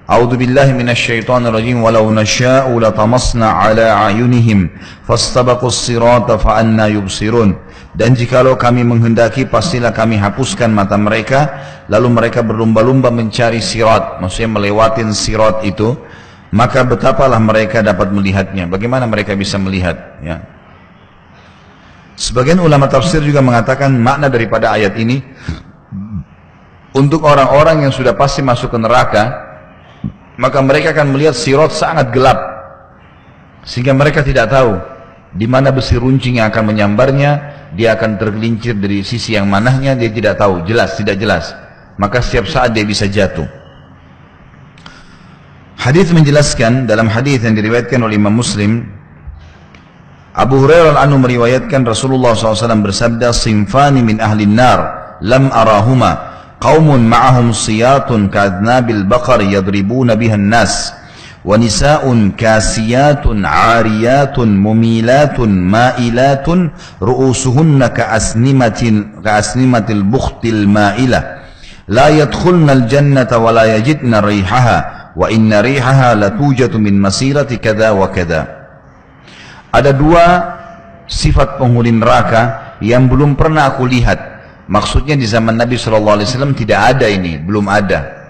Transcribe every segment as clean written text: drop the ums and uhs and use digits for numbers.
A'udzu billahi minasyaitonir rajim walau nasya'u latamasna 'ala a'yunihim fastabaqus sirata fa anna yubsirun. Dan jikalau kami menghendaki pastilah kami hapuskan mata mereka lalu mereka berlumba-lumba mencari sirat, maksudnya melewatin sirat itu, maka betapalah mereka dapat melihatnya. Bagaimana mereka bisa melihat, ya? Sebagian ulama tafsir juga mengatakan makna daripada ayat ini untuk orang-orang yang sudah pasti masuk ke neraka, maka mereka akan melihat sirat sangat gelap sehingga mereka tidak tahu di mana besi runcing yang akan menyambarnya. Dia akan tergelincir dari sisi yang manahnya, dia tidak tahu, jelas, tidak jelas. Maka setiap saat dia bisa jatuh. Hadis menjelaskan, dalam hadis yang diriwayatkan oleh Imam Muslim, Abu Hurairah anhu meriwayatkan Rasulullah SAW bersabda, "Sinfani min ahli nar lam arahuma, qaumun ma'ahum siyatun ka'adnabil baqar yadribuna biha an-nas, wa nisa'un kasiyatun 'ariyatun mumilatun ma'ilatun ru'usuhunna ka'asnimatil bukhtil ma'ilah la yadkhulnal jannata wa la yajidna rihaha wa inna rihaha latujatu min masirati kada wa kada." Ada dua sifat penghuni neraka yang belum pernah aku lihat. Maksudnya di zaman Nabi SAW tidak ada ini, belum ada.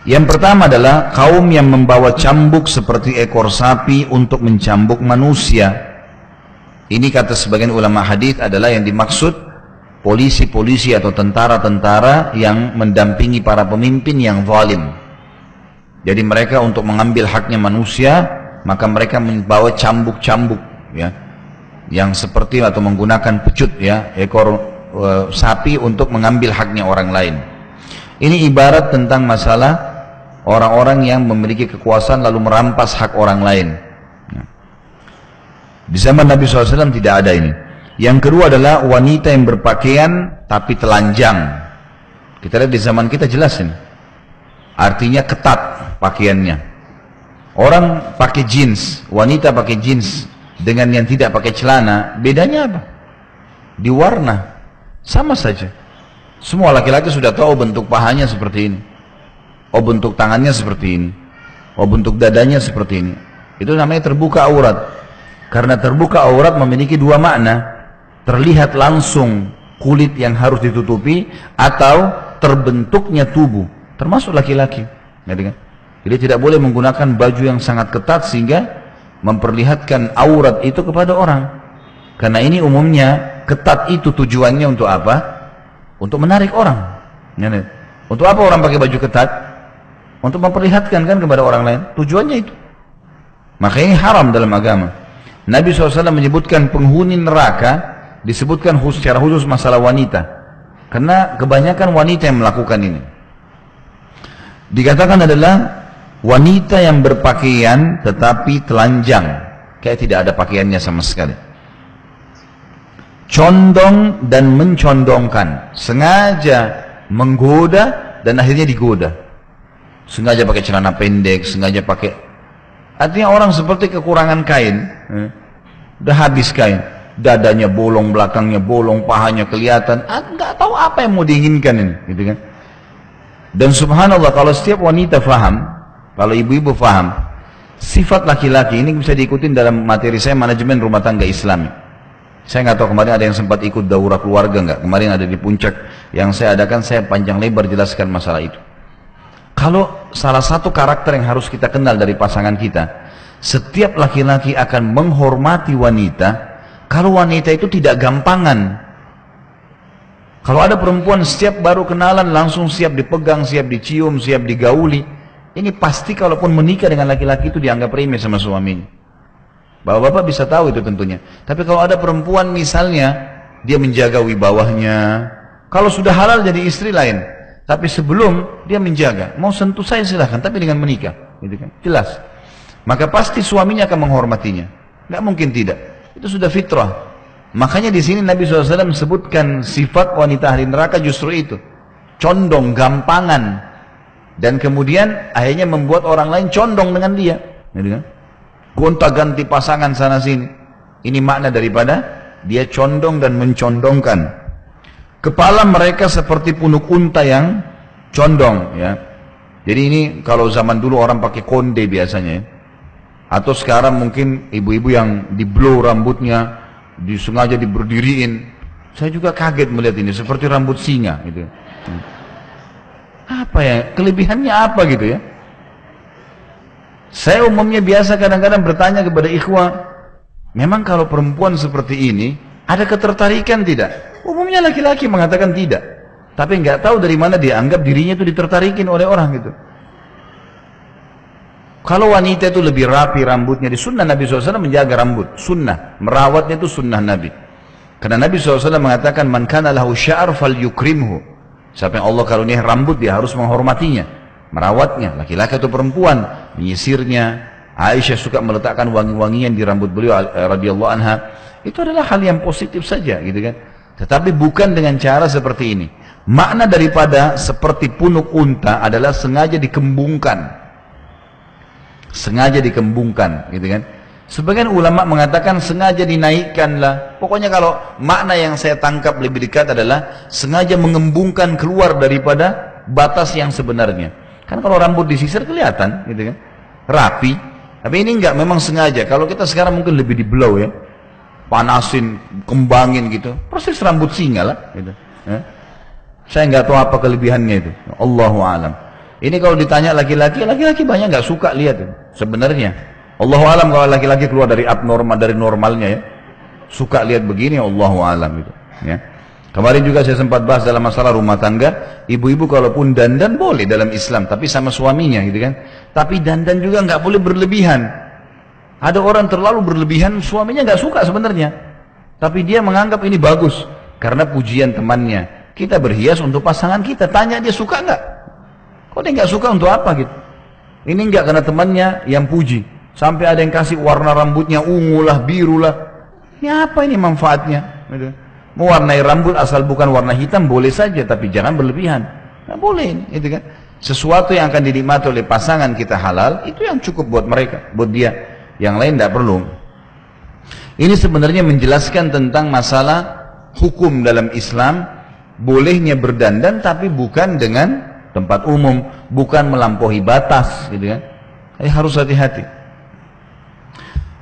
Yang pertama adalah kaum yang membawa cambuk seperti ekor sapi untuk mencambuk manusia. Ini kata sebagian ulama hadis adalah yang dimaksud polisi-polisi atau tentara-tentara yang mendampingi para pemimpin yang zalim. Jadi mereka untuk mengambil haknya manusia, maka mereka membawa cambuk-cambuk, ya, yang seperti atau menggunakan pecut, ya, ekor sapi untuk mengambil haknya orang lain. Ini ibarat tentang masalah orang-orang yang memiliki kekuasaan lalu merampas hak orang lain. Di zaman Nabi SAW tidak ada ini. Yang kedua adalah wanita yang berpakaian tapi telanjang. Kita lihat di zaman kita jelas ini. Artinya ketat pakaiannya. Orang pakai jeans, wanita pakai jeans dengan yang tidak pakai celana, bedanya apa? Di warna, sama saja. Semua laki-laki sudah tahu bentuk pahanya seperti ini. Oh, bentuk tangannya seperti ini. Oh, bentuk dadanya seperti ini. Itu namanya terbuka aurat. Karena terbuka aurat memiliki dua makna. Terlihat langsung kulit yang harus ditutupi atau terbentuknya tubuh. Termasuk laki-laki. Jadi tidak boleh menggunakan baju yang sangat ketat sehingga memperlihatkan aurat itu kepada orang. Karena ini umumnya ketat itu tujuannya untuk apa? Untuk menarik orang. Untuk apa orang pakai baju ketat? Untuk memperlihatkan kan kepada orang lain. Tujuannya itu. Makanya ini haram dalam agama. Nabi SAW menyebutkan penghuni neraka, disebutkan secara khusus masalah wanita. Karena kebanyakan wanita yang melakukan ini. Dikatakan adalah wanita yang berpakaian tetapi telanjang. Kayak tidak ada pakaiannya sama sekali. Condong dan mencondongkan. Sengaja menggoda dan akhirnya digoda. Sengaja pakai celana pendek, sengaja pakai, artinya orang seperti kekurangan kain, udah habis kain, dadanya bolong, belakangnya bolong, pahanya kelihatan, nggak tahu apa yang mau diinginkan ini, gitu kan? Dan subhanallah kalau setiap wanita faham, kalau ibu-ibu faham, sifat laki-laki ini bisa diikutin dalam materi saya manajemen rumah tangga Islami. Saya nggak tahu kemarin ada yang sempat ikut daurah keluarga nggak? Kemarin ada di Puncak yang saya adakan, saya panjang lebar jelaskan masalah itu. Kalau salah satu karakter yang harus kita kenal dari pasangan kita, setiap laki-laki akan menghormati wanita kalau wanita itu tidak gampangan. Kalau ada perempuan setiap baru kenalan langsung siap dipegang, siap dicium, siap digauli, ini pasti kalaupun menikah dengan laki-laki itu dianggap remeh sama suaminya. Bapak-bapak bisa tahu itu tentunya. Tapi kalau ada perempuan misalnya dia menjaga wibawahnya, kalau sudah halal jadi istri lain. Tapi sebelum dia menjaga, mau sentuh saya silahkan, tapi dengan menikah, gitu kan? Jelas. Maka pasti suaminya akan menghormatinya. Nggak mungkin tidak. Itu sudah fitrah. Makanya di sini Nabi SAW sebutkan sifat wanita ahli neraka justru itu, condong, gampangan, dan kemudian akhirnya membuat orang lain condong dengan dia, gitu kan? Gonta-ganti pasangan sana sini. Ini makna daripada dia condong dan mencondongkan. Kepala mereka seperti punuk unta yang condong, ya. Jadi ini kalau zaman dulu orang pakai konde biasanya ya. Atau sekarang mungkin ibu-ibu yang di blow rambutnya, disengaja diberdiriin. Saya juga kaget melihat ini, seperti rambut singa gitu. Apa ya, kelebihannya apa gitu ya? Saya umumnya biasa kadang-kadang bertanya kepada ikhwah, memang kalau perempuan seperti ini, ada ketertarikan tidak? Umumnya laki-laki mengatakan tidak. Tapi nggak tahu dari mana dia anggap dirinya itu ditertarikin oleh orang gitu. Kalau wanita itu lebih rapi rambutnya, di sunnah Nabi SAW menjaga rambut. Sunnah, merawatnya itu sunnah Nabi. Karena Nabi SAW mengatakan, man kana lahu sya'ar fal yukrimhu. Siapa yang Allah karunia rambut, dia harus menghormatinya. Merawatnya, laki-laki atau perempuan, menyisirnya. Aisyah suka meletakkan wangi-wangian di rambut beliau radhiyallahu anha. Itu adalah hal yang positif saja gitu kan. Tetapi bukan dengan cara seperti ini. Makna daripada seperti punuk unta adalah sengaja dikembungkan. Sengaja dikembungkan gitu kan. Sebagian ulama mengatakan sengaja dinaikkanlah. Pokoknya kalau makna yang saya tangkap lebih dekat adalah sengaja mengembungkan keluar daripada batas yang sebenarnya. Kan kalau rambut disisir kelihatan gitu kan, rapi. Tapi ini enggak, memang sengaja. Kalau kita sekarang mungkin lebih di blow ya, panasin, kembangin gitu, persis rambut singa lah gitu. Ya. Saya nggak tahu apa kelebihannya itu. Allahu a'lam. Ini kalau ditanya laki-laki, laki-laki banyak nggak suka lihat itu. Sebenarnya Allahu a'lam kalau laki-laki keluar dari abnormal, dari normalnya ya, suka lihat begini, Allahu a'lam itu ya. Kemarin juga saya sempat bahas dalam masalah rumah tangga, ibu-ibu kalaupun dandan boleh dalam Islam, tapi sama suaminya gitu kan. Tapi dandan juga nggak boleh berlebihan. Ada orang terlalu berlebihan, suaminya nggak suka sebenarnya, tapi dia menganggap ini bagus karena pujian temannya. Kita berhias untuk pasangan kita, tanya dia suka nggak? Kok dia nggak suka untuk apa gitu? Ini nggak karena temannya yang puji, sampai ada yang kasih warna rambutnya ungu lah, biru lah. Ini apa ini manfaatnya? Gitu. Mewarnai rambut asal bukan warna hitam boleh saja, tapi jangan berlebihan. Nggak boleh ini, gitu kan? Sesuatu yang akan dinikmati oleh pasangan kita halal, itu yang cukup buat mereka, buat dia. Yang lain tidak perlu. Ini sebenarnya menjelaskan tentang masalah hukum dalam Islam, bolehnya berdandan tapi bukan dengan tempat umum, bukan melampaui batas, gitu kan? Jadi harus hati-hati.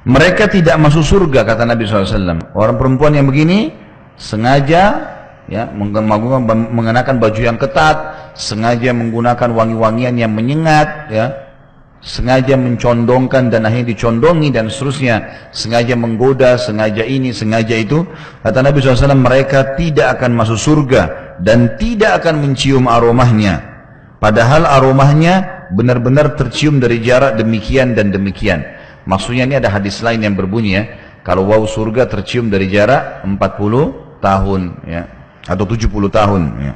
Mereka tidak masuk surga kata Nabi SAW. Orang perempuan yang begini sengaja ya mengenakan baju yang ketat, sengaja menggunakan wangi-wangian yang menyengat, ya, sengaja mencondongkan dan akhirnya dicondongi dan seterusnya, sengaja menggoda, sengaja ini, sengaja itu. Kata Nabi SAW, mereka tidak akan masuk surga dan tidak akan mencium aromahnya. Padahal aromahnya benar-benar tercium dari jarak demikian dan demikian. Maksudnya ini ada hadis lain yang berbunyi ya, kalau bau surga tercium dari jarak 40 tahun ya, atau 70 tahun ya.